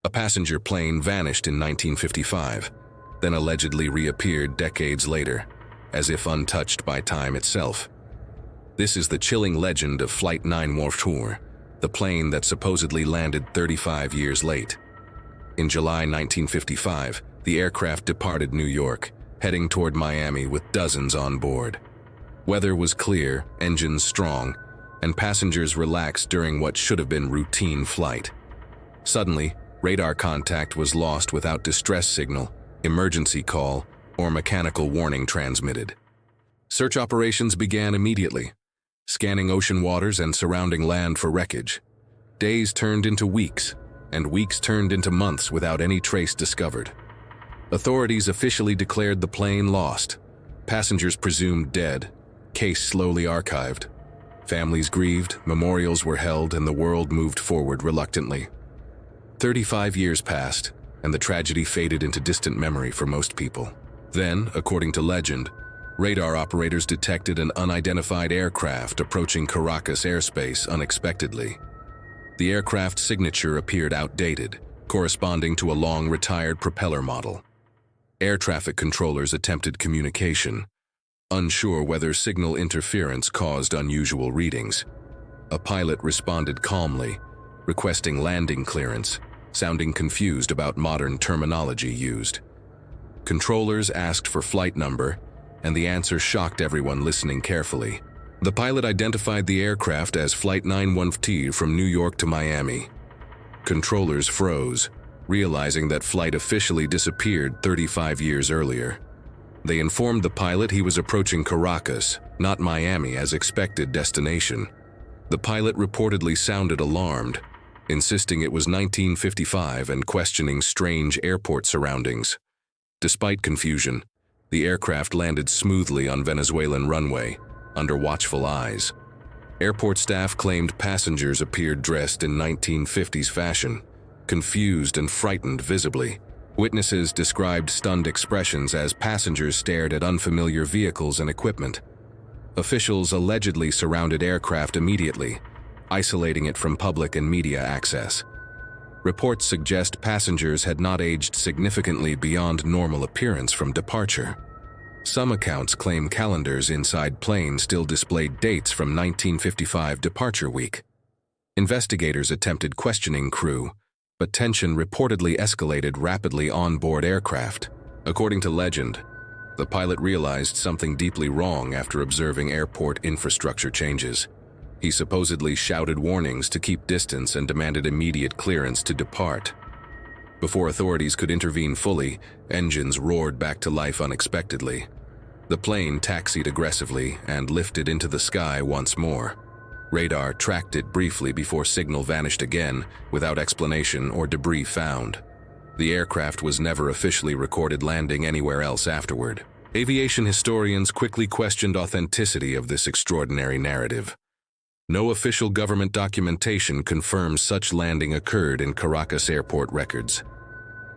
A passenger plane vanished in 1955, then allegedly reappeared decades later, as if untouched by time itself. This is the chilling legend of Flight 914, the plane that supposedly landed 35 years late. In July 1955, the aircraft departed New York, heading toward Miami with dozens on board. Weather was clear, engines strong, and passengers relaxed during what should have been routine flight. Suddenly, radar contact was lost without distress signal, emergency call, or mechanical warning transmitted. Search operations began immediately, scanning ocean waters and surrounding land for wreckage. Days turned into weeks, and weeks turned into months without any trace discovered. Authorities officially declared the plane lost, passengers presumed dead, case slowly archived. Families grieved, memorials were held, and the world moved forward reluctantly. 35 years passed, and the tragedy faded into distant memory for most people. Then, according to legend, radar operators detected an unidentified aircraft approaching Caracas airspace unexpectedly. The aircraft's signature appeared outdated, corresponding to a long-retired propeller model. Air traffic controllers attempted communication, unsure whether signal interference caused unusual readings. A pilot responded calmly, requesting landing clearance, sounding confused about modern terminology used. Controllers asked for flight number, and the answer shocked everyone listening carefully. The pilot identified the aircraft as Flight 914 from New York to Miami. Controllers froze, realizing that flight officially disappeared 35 years earlier. They informed the pilot he was approaching Caracas, not Miami as expected destination. The pilot reportedly sounded alarmed, insisting it was 1955 and questioning strange airport surroundings. Despite confusion, the aircraft landed smoothly on Venezuelan runway, under watchful eyes. Airport staff claimed passengers appeared dressed in 1950s fashion, confused and frightened visibly. Witnesses described stunned expressions as passengers stared at unfamiliar vehicles and equipment. Officials allegedly surrounded aircraft immediately, isolating it from public and media access. Reports suggest passengers had not aged significantly beyond normal appearance from departure. Some accounts claim calendars inside planes still displayed dates from 1955 departure week. Investigators attempted questioning crew, but tension reportedly escalated rapidly on board aircraft. According to legend, the pilot realized something deeply wrong after observing airport infrastructure changes. He supposedly shouted warnings to keep distance and demanded immediate clearance to depart. Before authorities could intervene fully, engines roared back to life unexpectedly. The plane taxied aggressively and lifted into the sky once more. Radar tracked it briefly before signal vanished again, without explanation or debris found. The aircraft was never officially recorded landing anywhere else afterward. Aviation historians quickly questioned authenticity of this extraordinary narrative. No official government documentation confirms such landing occurred in Caracas airport records.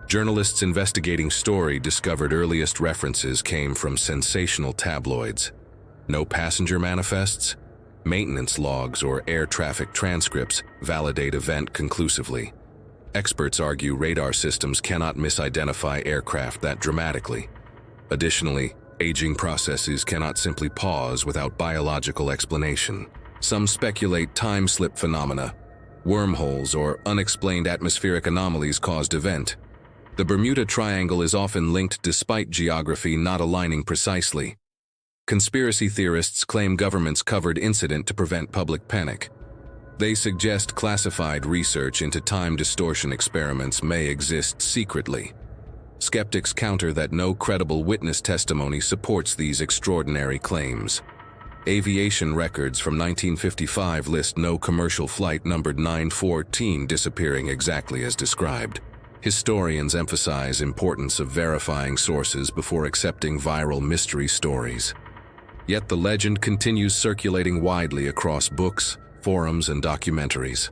Journalists investigating story discovered earliest references came from sensational tabloids. No passenger manifests, maintenance logs, or air traffic transcripts validate event conclusively. Experts argue radar systems cannot misidentify aircraft that dramatically. Additionally, aging processes cannot simply pause without biological explanation. Some speculate time slip phenomena, wormholes, or unexplained atmospheric anomalies caused event. The Bermuda Triangle is often linked despite geography not aligning precisely. Conspiracy theorists claim governments covered incident to prevent public panic. They suggest classified research into time distortion experiments may exist secretly. Skeptics counter that no credible witness testimony supports these extraordinary claims. Aviation records from 1955 list no commercial flight numbered 914 disappearing exactly as described. Historians emphasize importance of verifying sources before accepting viral mystery stories. Yet the legend continues circulating widely across books, forums, and documentaries.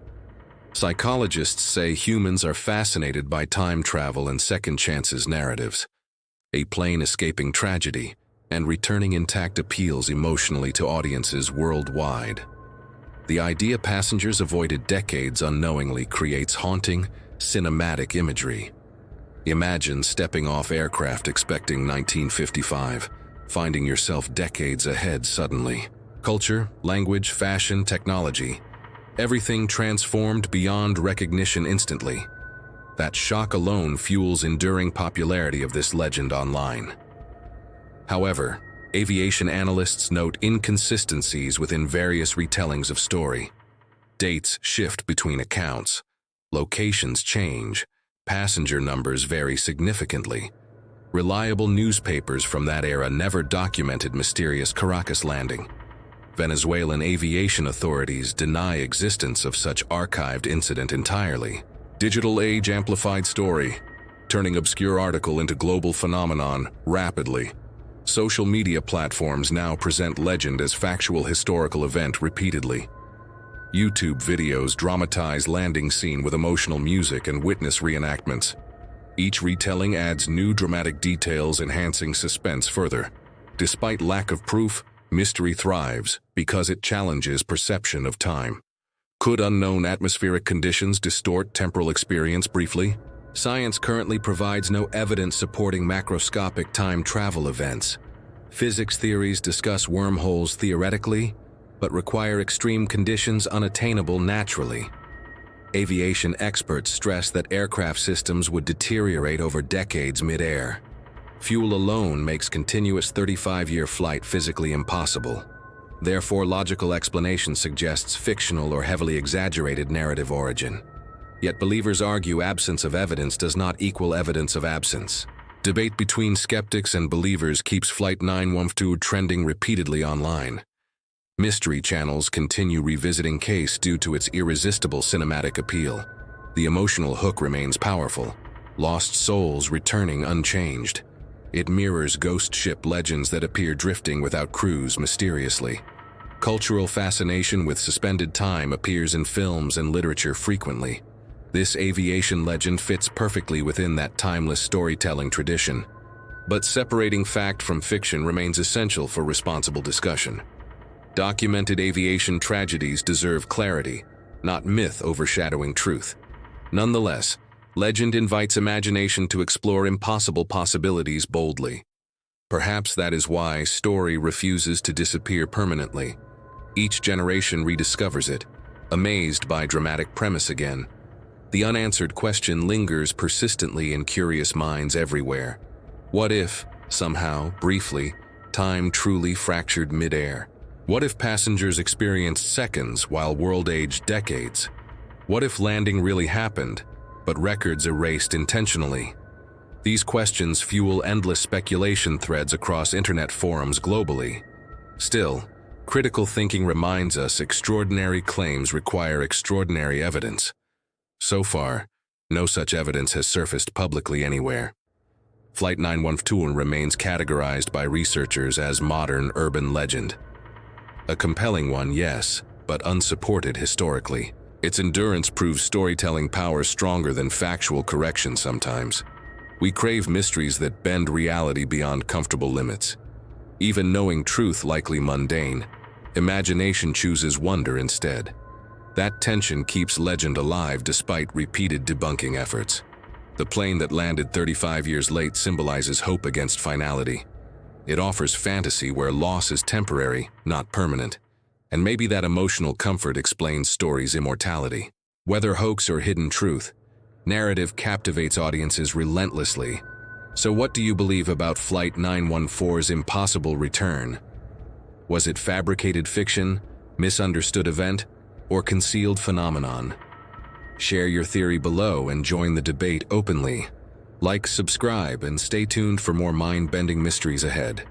Psychologists say humans are fascinated by time travel and second chances narratives. A plane escaping tragedy and returning intact appeals emotionally to audiences worldwide. The idea passengers avoided decades unknowingly creates haunting cinematic imagery. Imagine stepping off aircraft expecting 1955, finding yourself decades ahead suddenly. Culture, language, fashion, technology, everything transformed beyond recognition instantly. That shock alone fuels enduring popularity of this legend online. However, aviation analysts note inconsistencies within various retellings of story. Dates shift between accounts, locations change, passenger numbers vary significantly. Reliable newspapers from that era never documented mysterious Caracas landing. Venezuelan aviation authorities deny existence of such archived incident entirely. Digital age amplified story, turning obscure article into global phenomenon rapidly. Social media platforms now present legend as factual historical event repeatedly. YouTube videos dramatize landing scene with emotional music and witness reenactments. Each retelling adds new dramatic details, enhancing suspense further. Despite lack of proof, mystery thrives because it challenges perception of time. Could unknown atmospheric conditions distort temporal experience briefly? Science currently provides no evidence supporting macroscopic time travel events. Physics theories discuss wormholes theoretically, but require extreme conditions unattainable naturally. Aviation experts stress that aircraft systems would deteriorate over decades mid-air. Fuel alone makes continuous 35-year flight physically impossible. Therefore, logical explanation suggests fictional or heavily exaggerated narrative origin. Yet believers argue absence of evidence does not equal evidence of absence. Debate between skeptics and believers keeps Flight 912 trending repeatedly online. Mystery channels continue revisiting case due to its irresistible cinematic appeal. The emotional hook remains powerful, lost souls returning unchanged. It mirrors ghost ship legends that appear drifting without crews mysteriously. Cultural fascination with suspended time appears in films and literature frequently. This aviation legend fits perfectly within that timeless storytelling tradition. But separating fact from fiction remains essential for responsible discussion. Documented aviation tragedies deserve clarity, not myth overshadowing truth. Nonetheless, legend invites imagination to explore impossible possibilities boldly. Perhaps that is why story refuses to disappear permanently. Each generation rediscovers it, amazed by dramatic premise again. The unanswered question lingers persistently in curious minds everywhere. What if, somehow, briefly, time truly fractured mid-air? What if passengers experienced seconds while world aged decades? What if landing really happened, but records erased intentionally? These questions fuel endless speculation threads across internet forums globally. Still, critical thinking reminds us extraordinary claims require extraordinary evidence. So far, no such evidence has surfaced publicly anywhere. Flight 912 remains categorized by researchers as modern urban legend. A compelling one, yes, but unsupported historically. Its endurance proves storytelling power stronger than factual correction sometimes. We crave mysteries that bend reality beyond comfortable limits. Even knowing truth likely mundane, imagination chooses wonder instead. That tension keeps legend alive despite repeated debunking efforts. The plane that landed 35 years late symbolizes hope against finality. It offers fantasy where loss is temporary, not permanent. And maybe that emotional comfort explains story's immortality. Whether hoax or hidden truth, narrative captivates audiences relentlessly. So what do you believe about Flight 914's impossible return? Was it fabricated fiction, misunderstood event, or concealed phenomenon? Share your theory below and join the debate openly. Like, subscribe, and stay tuned for more mind-bending mysteries ahead.